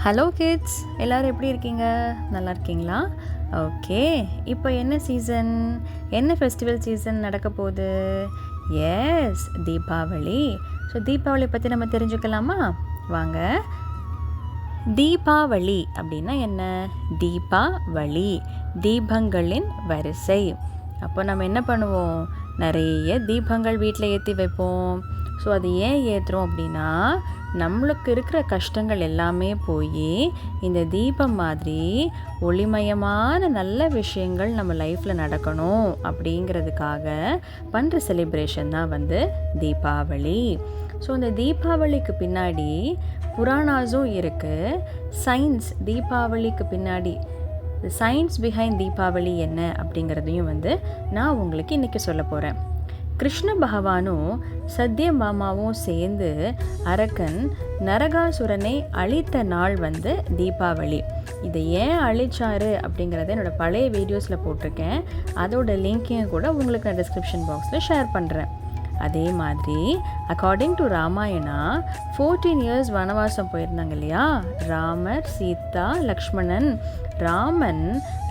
Hello kids, எல்லோரும் எப்படி இருக்கீங்க? நல்லா இருக்கீங்களா? ஓகே, இப்போ என்ன சீசன், என்ன ஃபெஸ்டிவல் சீசன் நடக்க போகுது? எஸ், தீபாவளி. ஸோ தீபாவளி பற்றி நம்ம தெரிஞ்சுக்கலாமா? வாங்க. தீபாவளி அப்படின்னா என்ன? தீபாவளி, தீபங்களின் வரிசை. அப்போ நம்ம என்ன பண்ணுவோம்? நிறைய தீபங்கள் வீட்டில் ஏற்றி வைப்போம். ஸோ அது ஏன் ஏற்றுறோம் அப்படின்னா, நம்மளுக்கு இருக்கிற கஷ்டங்கள் எல்லாமே போய் இந்த தீபம் மாதிரி ஒளிமயமான நல்ல விஷயங்கள் நம்ம லைஃப்பில் நடக்கணும் அப்படிங்கிறதுக்காக பண்ணுற செலிப்ரேஷன் தான் தீபாவளி. ஸோ இந்த தீபாவளிக்கு பின்னாடி புராணாஸும் இருக்குது. சயின்ஸ், தீபாவளிக்கு பின்னாடி சயின்ஸ் பிஹைண்ட் தீபாவளி என்ன அப்படிங்கிறதையும் நான் உங்களுக்கு இன்றைக்கி சொல்ல போகிறேன். கிருஷ்ண பகவானும் சத்யபாமாவும் சேர்ந்து அரக்கன் நரகாசுரனை அழித்த நாள் தீபாவளி. இதை ஏன் அழிச்சாரு அப்படிங்கிறத என்னோடய பழைய வீடியோஸில் போட்டிருக்கேன். அதோட லிங்க்கையும் கூட உங்களுக்கு நான் டிஸ்கிரிப்ஷன் பாக்ஸில் ஷேர் பண்ணுறேன். அதே மாதிரி அக்கார்டிங் டு ராமாயணா 14 இயர்ஸ் வனவாசம் போயிருந்தாங்க இல்லையா? ராமர், சீதா, லக்ஷ்மணன். ராமன்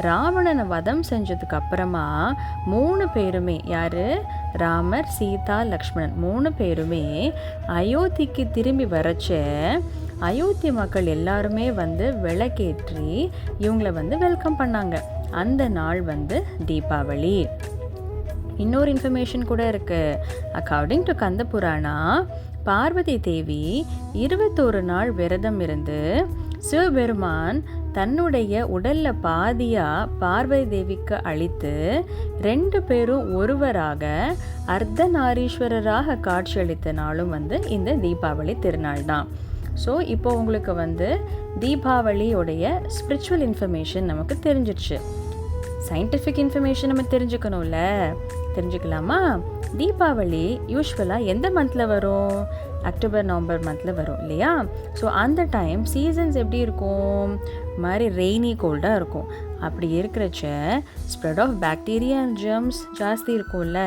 ராவணனை வதம் செஞ்சதுக்கு அப்புறமா 3 பேருமே, யார்? ராமர், சீதா, லக்ஷ்மணன் 3 பேருமே அயோத்திக்கு திரும்பி வரச்ச அயோத்தி மக்கள் எல்லாருமே விளக்கேற்றி இவங்களை வெல்கம் பண்ணாங்க. அந்த நாள் தீபாவளி. இன்னொரு இன்ஃபர்மேஷன் கூட இருக்குது. அக்கார்டிங் டு கந்த புராணா, பார்வதி தேவி 21 நாள் விரதம் இருந்து சிவபெருமான் தன்னுடைய உடலில் பாதியாக பார்வதி தேவிக்கு அளித்து 2 பேரும் ஒருவராக அர்த்தநாரீஸ்வரராக காட்சியளித்த நாளும் இந்த தீபாவளி திருநாள் தான். ஸோ இப்போ உங்களுக்கு தீபாவளியோடைய ஸ்பிரிச்சுவல் இன்ஃபர்மேஷன் நமக்கு தெரிஞ்சிடுச்சு. சயின்டிஃபிக் இன்ஃபர்மேஷன் நம்ம தெரிஞ்சுக்கணும்ல, தெரிஞ்சுக்கலாமா? தீபாவளி யூஸ்வலாக எந்த மந்தில் வரும்? அக்டோபர், நவம்பர் மந்தில் வரும் இல்லையா? ஸோ அந்த டைம் சீசன்ஸ் எப்படி இருக்கும்? மாதிரி ரெய்னி கோல்டாக இருக்கும். அப்படி இருக்கிறச்ச spread of bacteria and germs ஜாஸ்தி இருக்கும்ல.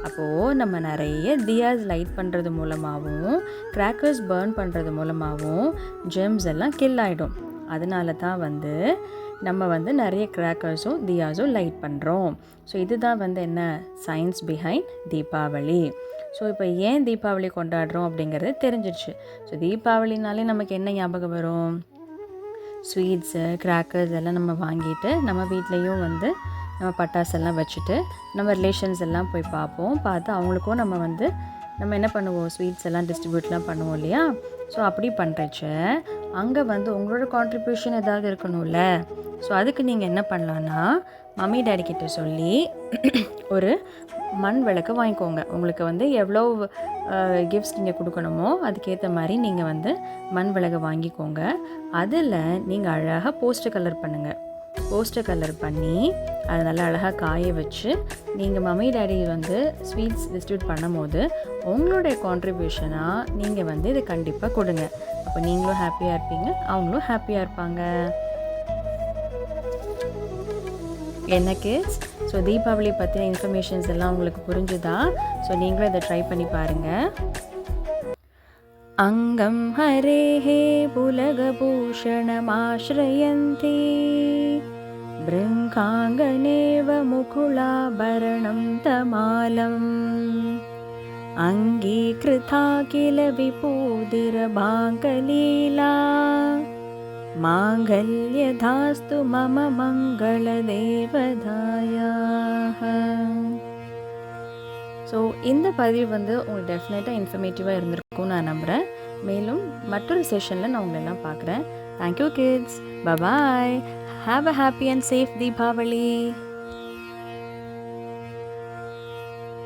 அப்போது நம்ம நிறைய தியாஸ் லைட் பண்ணுறது மூலமாகவும் கிராக்கர்ஸ் பர்ன் பண்ணுறது மூலமாகவும் ஜெர்ம்ஸ் எல்லாம் கில் ஆகிடும். அதனால தான் நம்ம நிறைய கிராக்கர்ஸும் தியாஸும் லைட் பண்ணுறோம். ஸோ இதுதான் என்ன சயின்ஸ் பிஹைண்ட் தீபாவளி. ஸோ இப்போ ஏன் தீபாவளி கொண்டாடுறோம் அப்படிங்கிறது தெரிஞ்சிடுச்சு. ஸோ தீபாவளினாலே நமக்கு என்ன ஞாபகம் வரும்? ஸ்வீட்ஸு, கிராக்கர்ஸ் எல்லாம் நம்ம வாங்கிட்டு நம்ம வீட்லேயும் நம்ம பட்டாசெல்லாம் வச்சுட்டு நம்ம ரிலேஷன்ஸ் எல்லாம் போய் பார்ப்போம். பார்த்து அவங்களுக்கும் நம்ம என்ன பண்ணுவோம்? ஸ்வீட்ஸ் எல்லாம் டிஸ்ட்ரிபியூட்லாம் பண்ணுவோம் இல்லையா? ஸோ அப்படி பண்ணுறச்ச அங்கே உங்களோட கான்ட்ரிபியூஷன் ஏதாவது இருக்கணும்ல. ஸோ அதுக்கு நீங்கள் என்ன பண்ணலான்னா, மம்மி டேடி கிட்ட சொல்லி ஒரு மண் விளக்கு வாங்கிக்கோங்க. உங்களுக்கு எவ்வளோ கிஃப்ட்ஸ் நீங்கள் கொடுக்கணுமோ அதுக்கேற்ற மாதிரி நீங்கள் மண் விளக்கு வாங்கிக்கோங்க. அதில் நீங்கள் அழகாக போஸ்டர் கலர் பண்ணுங்கள். போஸ்டர் கலர் பண்ணி அதை நல்லா அழகாக காய வச்சு நீங்கள் மம்மி டேடி ஸ்வீட்ஸ் டிஸ்ட்ரிபியூட் பண்ணும்போது உங்களுடைய கான்ட்ரிபியூஷனாக நீங்கள் இதை கண்டிப்பாக கொடுங்க. அப்போ நீங்களும் ஹாப்பியாக இருப்பீங்க, அவங்களும் ஹாப்பியாக இருப்பாங்க. என்ன கிட்ஸ்? ஸோ தீபாவளி பற்றின இன்ஃபர்மேஷன்ஸ் எல்லாம் உங்களுக்கு புரிஞ்சுதா? ஸோ நீங்களும் இதை ட்ரை பண்ணி பாருங்கள். அங்கம் ஹரேஹே புலகபூஷணமாஸ்ரயந்தி பிருங்காங்கனேவ முகுளாபரணம் தமாலம் அங்கீகிருதா கில விபூதிரபாங்கலீலா மாங்கல்யதாஸ்து மம மங்களதேவதாயாஹ. ஸோ இந்த பதிவு உங்களுக்கு டெஃபினட்டாக இன்ஃபர்மேட்டிவாக இருந்திருக்கும்னு நான் நம்புகிறேன். மேலும் மற்றொரு செஷனில் நான் உங்களெல்லாம் பார்க்குறேன். Thank you kids. Bye bye. Have a happy and safe Deepavali.